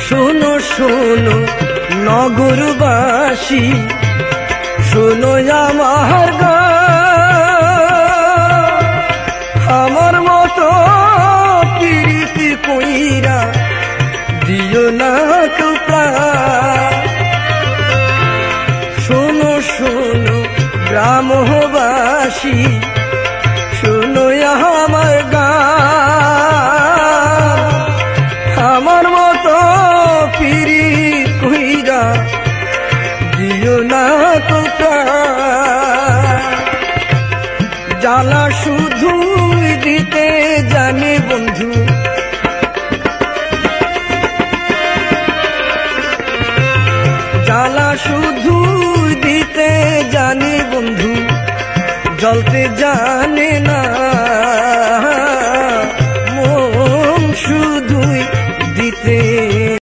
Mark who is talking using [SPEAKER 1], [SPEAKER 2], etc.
[SPEAKER 1] শোনো শোনো নগরবাসী, শোনো আমার গান। আমার মতো প্রীতি কইরা দিও না তো প্রাণ। শোনো শোনো গ্রামবাসী, শোনো আমার গান। আমার মতো পিরি কইরা দিও না তো প্রাণ। জ্বালা শুধু দিতে জানি বন্ধু, জ্বালা শুধু দিতে জানি বন্ধু, জ্বলতে জানে না।